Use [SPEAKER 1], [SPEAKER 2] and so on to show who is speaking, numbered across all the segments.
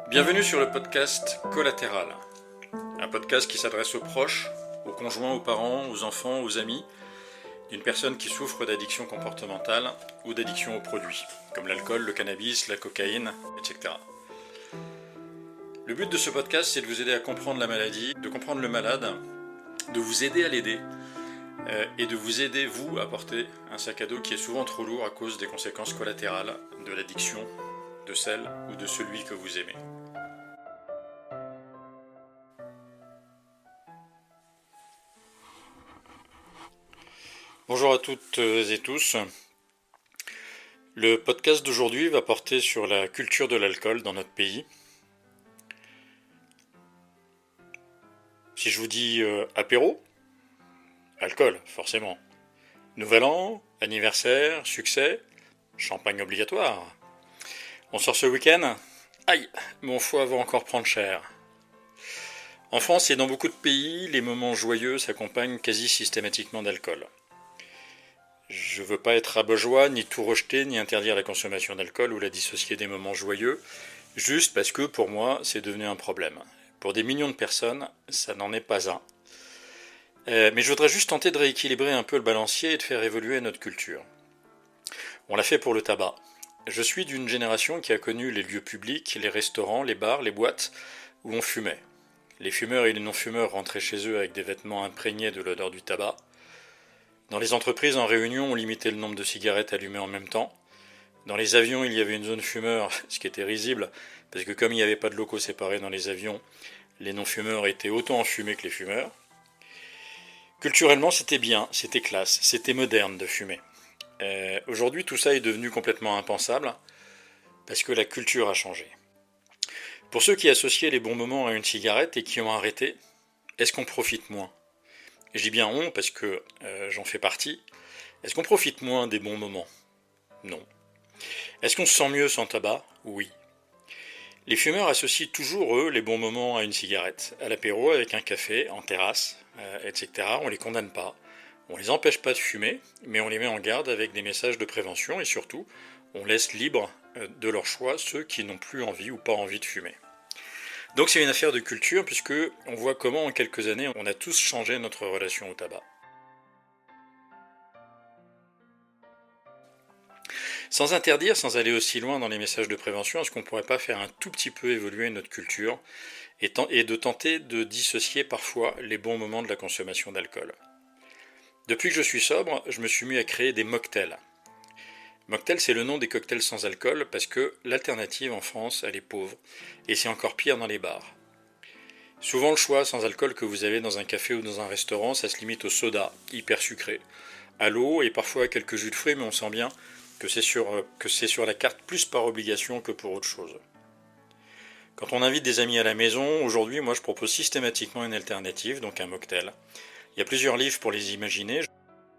[SPEAKER 1] Bienvenue sur le podcast Collatéral, un podcast qui s'adresse aux proches, aux conjoints, aux parents, aux enfants, aux amis d'une personne qui souffre d'addiction comportementale ou d'addiction aux produits, comme l'alcool, le cannabis, la cocaïne, etc. Le but de ce podcast, c'est de vous aider à comprendre la maladie, de comprendre le malade, de vous aider à l'aider et de vous aider, vous, à porter un sac à dos qui est souvent trop lourd à cause des conséquences collatérales de l'addiction, de celle ou de celui que vous aimez. Bonjour à toutes et tous. Le podcast d'aujourd'hui va porter sur la culture de l'alcool dans notre pays. Si je vous dis apéro, alcool, forcément. Nouvel an, anniversaire, succès, champagne obligatoire. On sort ce week-end? Aïe, mon foie va encore prendre cher. En France et dans beaucoup de pays, les moments joyeux s'accompagnent quasi systématiquement d'alcool. Je veux pas être rabat-joie, ni tout rejeter, ni interdire la consommation d'alcool ou la dissocier des moments joyeux, juste parce que pour moi, c'est devenu un problème. Pour des millions de personnes, ça n'en est pas un. Mais je voudrais juste tenter de rééquilibrer un peu le balancier et de faire évoluer notre culture. On l'a fait pour le tabac. Je suis d'une génération qui a connu les lieux publics, les restaurants, les bars, les boîtes, où on fumait. Les fumeurs et les non-fumeurs rentraient chez eux avec des vêtements imprégnés de l'odeur du tabac. Dans les entreprises en réunion, on limitait le nombre de cigarettes allumées en même temps. Dans les avions, il y avait une zone fumeur, ce qui était risible, parce que comme il n'y avait pas de locaux séparés dans les avions, les non-fumeurs étaient autant enfumés que les fumeurs. Culturellement, c'était bien, c'était classe, c'était moderne de fumer. Aujourd'hui, tout ça est devenu complètement impensable, parce que la culture a changé. Pour ceux qui associaient les bons moments à une cigarette et qui ont arrêté, est-ce qu'on profite moins ? Je dis bien on parce que j'en fais partie. Est-ce qu'on profite moins des bons moments ? Non. Est-ce qu'on se sent mieux sans tabac ? Oui. Les fumeurs associent toujours, eux, les bons moments à une cigarette, à l'apéro avec un café, en terrasse, etc. On les condamne pas. On les empêche pas de fumer, mais on les met en garde avec des messages de prévention et surtout, on laisse libres de leur choix ceux qui n'ont plus envie ou pas envie de fumer. Donc c'est une affaire de culture puisque on voit comment en quelques années on a tous changé notre relation au tabac. Sans interdire, sans aller aussi loin dans les messages de prévention, est-ce qu'on ne pourrait pas faire un tout petit peu évoluer notre culture et de tenter de dissocier parfois les bons moments de la consommation d'alcool ? Depuis que je suis sobre, je me suis mis à créer des mocktails. Mocktail, c'est le nom des cocktails sans alcool parce que l'alternative en France, elle est pauvre et c'est encore pire dans les bars. Souvent, le choix sans alcool que vous avez dans un café ou dans un restaurant, ça se limite au soda, hyper sucré, à l'eau et parfois à quelques jus de fruits, mais on sent bien que c'est sur la carte plus par obligation que pour autre chose. Quand on invite des amis à la maison, aujourd'hui, moi je propose systématiquement une alternative, donc un mocktail. Il y a plusieurs livres pour les imaginer.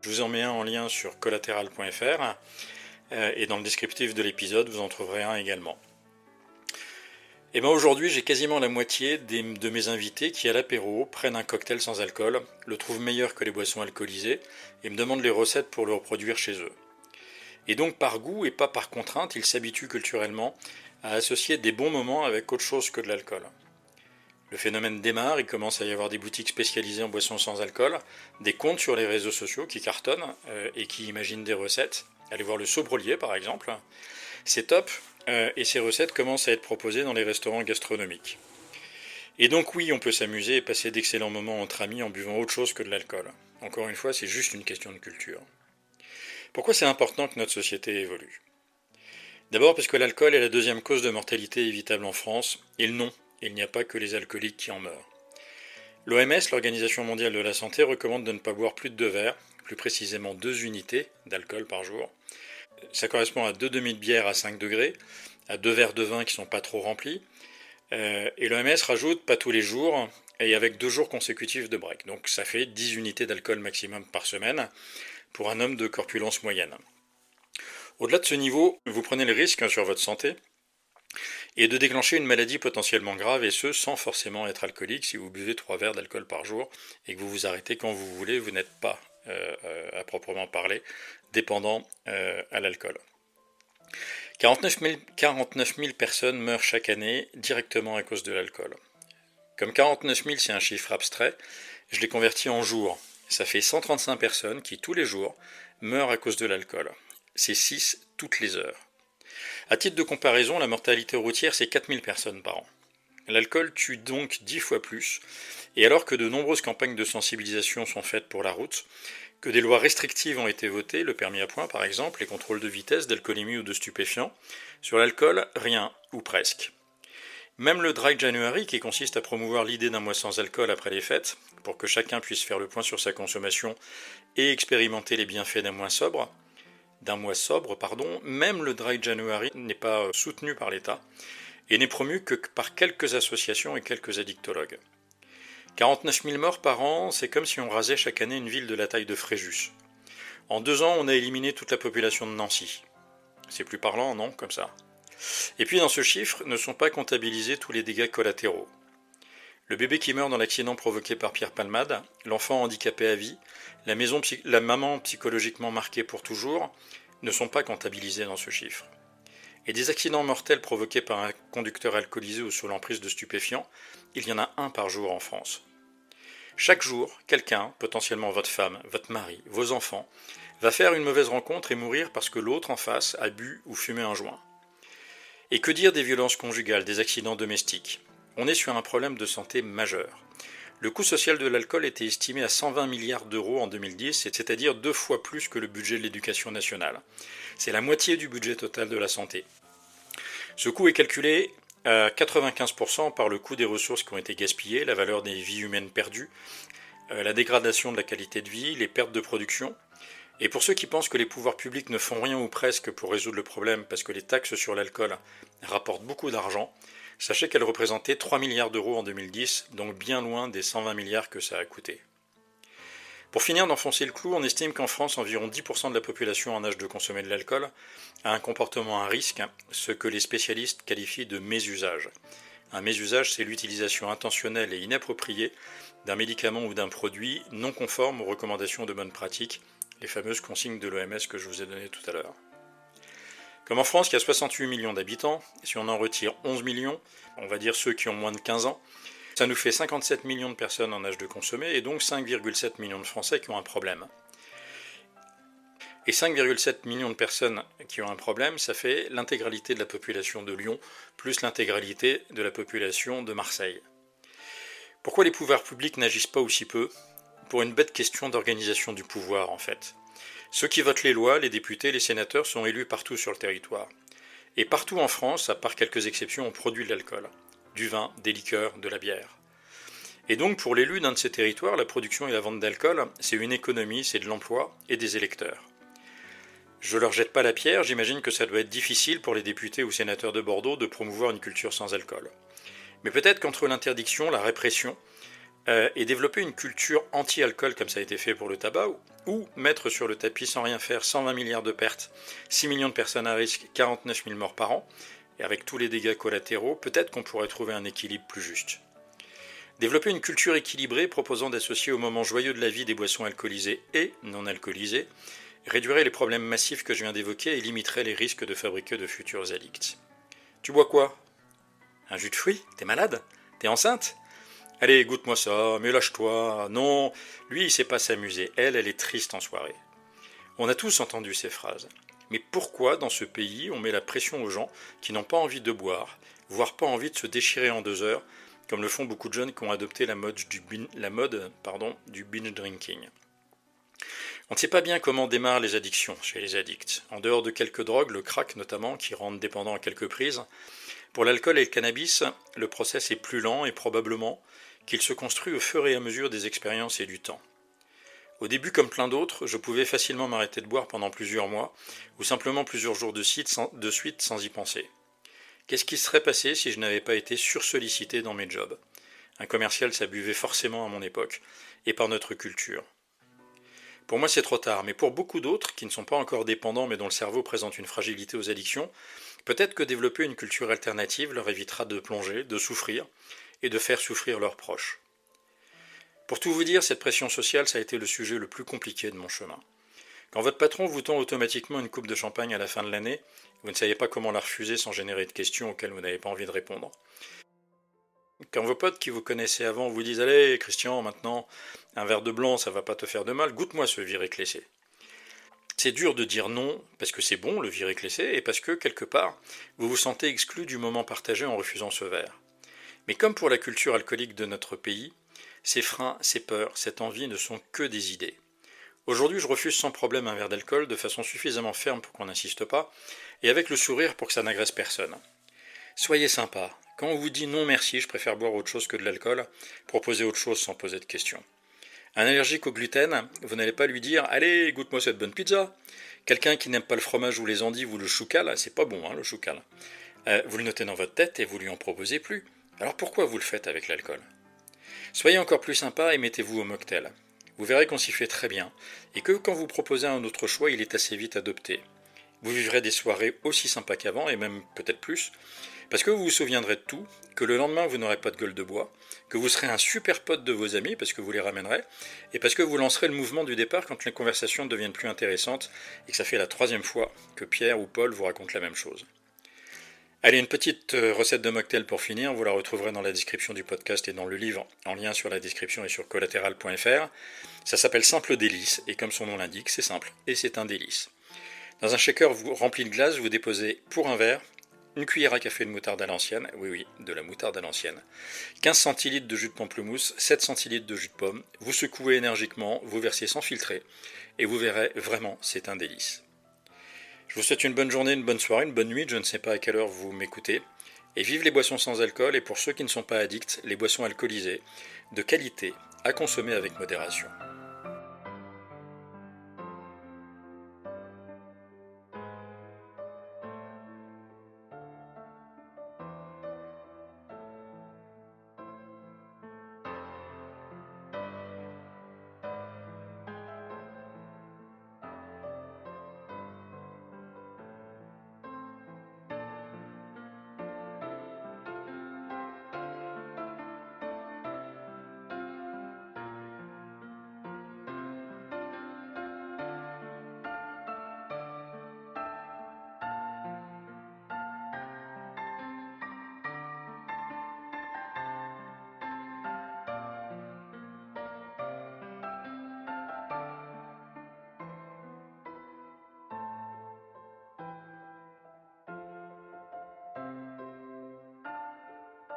[SPEAKER 1] Je vous en mets un en lien sur collatéral.fr et dans le descriptif de l'épisode, vous en trouverez un également. Et bien aujourd'hui, j'ai quasiment la moitié de mes invités qui, à l'apéro, prennent un cocktail sans alcool, le trouvent meilleur que les boissons alcoolisées et me demandent les recettes pour le reproduire chez eux. Et donc par goût et pas par contrainte, ils s'habituent culturellement à associer des bons moments avec autre chose que de l'alcool. Le phénomène démarre, il commence à y avoir des boutiques spécialisées en boissons sans alcool, des comptes sur les réseaux sociaux qui cartonnent et qui imaginent des recettes. Allez voir le Sobrelier par exemple. C'est top et ces recettes commencent à être proposées dans les restaurants gastronomiques. Et donc oui, on peut s'amuser et passer d'excellents moments entre amis en buvant autre chose que de l'alcool. Encore une fois, c'est juste une question de culture. Pourquoi c'est important que notre société évolue ? D'abord parce que l'alcool est la deuxième cause de mortalité évitable en France, et non, il n'y a pas que les alcooliques qui en meurent. L'OMS, l'Organisation mondiale de la santé, recommande de ne pas boire plus de 2 verres, plus précisément 2 unités d'alcool par jour. Ça correspond à 2 demi de bière à 5 degrés, à 2 verres de vin qui ne sont pas trop remplis. Et l'OMS rajoute pas tous les jours et avec 2 jours consécutifs de break. Donc ça fait 10 unités d'alcool maximum par semaine pour un homme de corpulence moyenne. Au-delà de ce niveau, vous prenez le risque sur votre santé et de déclencher une maladie potentiellement grave, et ce sans forcément être alcoolique. Si vous buvez 3 verres d'alcool par jour et que vous vous arrêtez quand vous voulez, vous n'êtes pas, à proprement parler, dépendant à l'alcool. 49 000 personnes meurent chaque année directement à cause de l'alcool. Comme 49 000 c'est un chiffre abstrait, je l'ai converti en jours. Ça fait 135 personnes qui, tous les jours, meurent à cause de l'alcool. C'est 6 toutes les heures. À titre de comparaison, la mortalité routière, c'est 4 000 personnes par an. L'alcool tue donc 10 fois plus, et alors que de nombreuses campagnes de sensibilisation sont faites pour la route, que des lois restrictives ont été votées, le permis à points par exemple, les contrôles de vitesse, d'alcoolémie ou de stupéfiants, sur l'alcool, rien, ou presque. Même le Dry January, qui consiste à promouvoir l'idée d'un mois sans alcool après les fêtes, pour que chacun puisse faire le point sur sa consommation et expérimenter les bienfaits d'un mois sobre, même le Dry January n'est pas soutenu par l'État et n'est promu que par quelques associations et quelques addictologues. 49 000 morts par an, c'est comme si on rasait chaque année une ville de la taille de Fréjus. En 2 ans, on a éliminé toute la population de Nancy. C'est plus parlant, non, comme ça? Et puis dans ce chiffre ne sont pas comptabilisés tous les dégâts collatéraux. Le bébé qui meurt dans l'accident provoqué par Pierre Palmade, l'enfant handicapé à vie, la maman psychologiquement marquée pour toujours, ne sont pas comptabilisés dans ce chiffre. Et des accidents mortels provoqués par un conducteur alcoolisé ou sous l'emprise de stupéfiants, il y en a un par jour en France. Chaque jour, quelqu'un, potentiellement votre femme, votre mari, vos enfants, va faire une mauvaise rencontre et mourir parce que l'autre en face a bu ou fumé un joint. Et que dire des violences conjugales, des accidents domestiques? On est sur un problème de santé majeur. Le coût social de l'alcool était estimé à 120 milliards d'euros en 2010, c'est-à-dire 2 fois plus que le budget de l'éducation nationale. C'est la moitié du budget total de la santé. Ce coût est calculé à 95% par le coût des ressources qui ont été gaspillées, la valeur des vies humaines perdues, la dégradation de la qualité de vie, les pertes de production. Et pour ceux qui pensent que les pouvoirs publics ne font rien ou presque pour résoudre le problème parce que les taxes sur l'alcool rapportent beaucoup d'argent, sachez qu'elles représentaient 3 milliards d'euros en 2010, donc bien loin des 120 milliards que ça a coûté. Pour finir d'enfoncer le clou, on estime qu'en France, environ 10% de la population en âge de consommer de l'alcool a un comportement à risque, ce que les spécialistes qualifient de mésusage. Un mésusage, c'est l'utilisation intentionnelle et inappropriée d'un médicament ou d'un produit non conforme aux recommandations de bonne pratique, les fameuses consignes de l'OMS que je vous ai données tout à l'heure. Comme en France, il y a 68 millions d'habitants, si on en retire 11 millions, on va dire ceux qui ont moins de 15 ans, ça nous fait 57 millions de personnes en âge de consommer et donc 5,7 millions de Français qui ont un problème. Et 5,7 millions de personnes qui ont un problème, ça fait l'intégralité de la population de Lyon, plus l'intégralité de la population de Marseille. Pourquoi les pouvoirs publics n'agissent pas aussi peu? Pour une bête question d'organisation du pouvoir, en fait. Ceux qui votent les lois, les députés, les sénateurs, sont élus partout sur le territoire. Et partout en France, à part quelques exceptions, on produit de l'alcool. Du vin, des liqueurs, de la bière. Et donc, pour l'élu d'un de ces territoires, la production et la vente d'alcool, c'est une économie, c'est de l'emploi et des électeurs. Je leur jette pas la pierre, j'imagine que ça doit être difficile pour les députés ou sénateurs de Bordeaux de promouvoir une culture sans alcool. Mais peut-être qu'entre l'interdiction, la répression, et développer une culture anti-alcool comme ça a été fait pour le tabac, ou mettre sur le tapis sans rien faire 120 milliards de pertes, 6 millions de personnes à risque, 49 000 morts par an, et avec tous les dégâts collatéraux, peut-être qu'on pourrait trouver un équilibre plus juste. Développer une culture équilibrée proposant d'associer au moment joyeux de la vie des boissons alcoolisées et non alcoolisées réduirait les problèmes massifs que je viens d'évoquer et limiterait les risques de fabriquer de futurs addicts. Tu bois quoi? Un jus de fruits? T'es malade? T'es enceinte? Allez, goûte-moi ça, mais lâche-toi. Non, lui, il sait pas s'amuser. Elle est triste en soirée. On a tous entendu ces phrases. Mais pourquoi, dans ce pays, on met la pression aux gens qui n'ont pas envie de boire, voire pas envie de se déchirer en 2 heures, comme le font beaucoup de jeunes qui ont adopté la mode du binge drinking? On ne sait pas bien comment démarrent les addictions chez les addicts. En dehors de quelques drogues, le crack notamment, qui rendent dépendants à quelques prises, pour l'alcool et le cannabis, le process est plus lent et probablement qu'il se construit au fur et à mesure des expériences et du temps. Au début, comme plein d'autres, je pouvais facilement m'arrêter de boire pendant plusieurs mois, ou simplement plusieurs jours de suite sans y penser. Qu'est-ce qui serait passé si je n'avais pas été sursollicité dans mes jobs? Un commercial, ça buvait forcément à mon époque, et par notre culture. Pour moi, c'est trop tard, mais pour beaucoup d'autres, qui ne sont pas encore dépendants mais dont le cerveau présente une fragilité aux addictions, peut-être que développer une culture alternative leur évitera de plonger, de souffrir, et de faire souffrir leurs proches. Pour tout vous dire, cette pression sociale, ça a été le sujet le plus compliqué de mon chemin. Quand votre patron vous tend automatiquement une coupe de champagne à la fin de l'année, vous ne savez pas comment la refuser sans générer de questions auxquelles vous n'avez pas envie de répondre. Quand vos potes qui vous connaissaient avant vous disent allez Christian, maintenant un verre de blanc ça va pas te faire de mal, goûte-moi ce viré clessé. C'est dur de dire non parce que c'est bon le viré clessé et parce que quelque part vous vous sentez exclu du moment partagé en refusant ce verre. Mais comme pour la culture alcoolique de notre pays, ces freins, ces peurs, cette envie ne sont que des idées. Aujourd'hui, je refuse sans problème un verre d'alcool de façon suffisamment ferme pour qu'on n'insiste pas, et avec le sourire pour que ça n'agresse personne. Soyez sympa. Quand on vous dit non merci, je préfère boire autre chose que de l'alcool, proposez autre chose sans poser de questions. Un allergique au gluten, vous n'allez pas lui dire allez, goûte-moi cette bonne pizza. Quelqu'un qui n'aime pas le fromage ou les endives ou le choucal, c'est pas bon le choucal. Vous le notez dans votre tête et vous lui en proposez plus. Alors pourquoi vous le faites avec l'alcool? Soyez encore plus sympa et mettez-vous au mocktail. Vous verrez qu'on s'y fait très bien, et que quand vous proposez un autre choix, il est assez vite adopté. Vous vivrez des soirées aussi sympas qu'avant, et même peut-être plus, parce que vous vous souviendrez de tout, que le lendemain vous n'aurez pas de gueule de bois, que vous serez un super pote de vos amis parce que vous les ramènerez, et parce que vous lancerez le mouvement du départ quand les conversations deviennent plus intéressantes, et que ça fait la 3e fois que Pierre ou Paul vous racontent la même chose. Allez, une petite recette de mocktail pour finir, vous la retrouverez dans la description du podcast et dans le livre, en lien sur la description et sur collatéral.fr. Ça s'appelle Simple Délice, et comme son nom l'indique, c'est simple, et c'est un délice. Dans un shaker rempli de glace, vous déposez pour un verre, une cuillère à café de moutarde à l'ancienne, oui, de la moutarde à l'ancienne, 15 centilitres de jus de pamplemousse, 7 centilitres de jus de pomme, vous secouez énergiquement, vous versez sans filtrer, et vous verrez, vraiment, c'est un délice. Je vous souhaite une bonne journée, une bonne soirée, une bonne nuit, je ne sais pas à quelle heure vous m'écoutez. Et vive les boissons sans alcool, et pour ceux qui ne sont pas addicts, les boissons alcoolisées, de qualité, à consommer avec modération.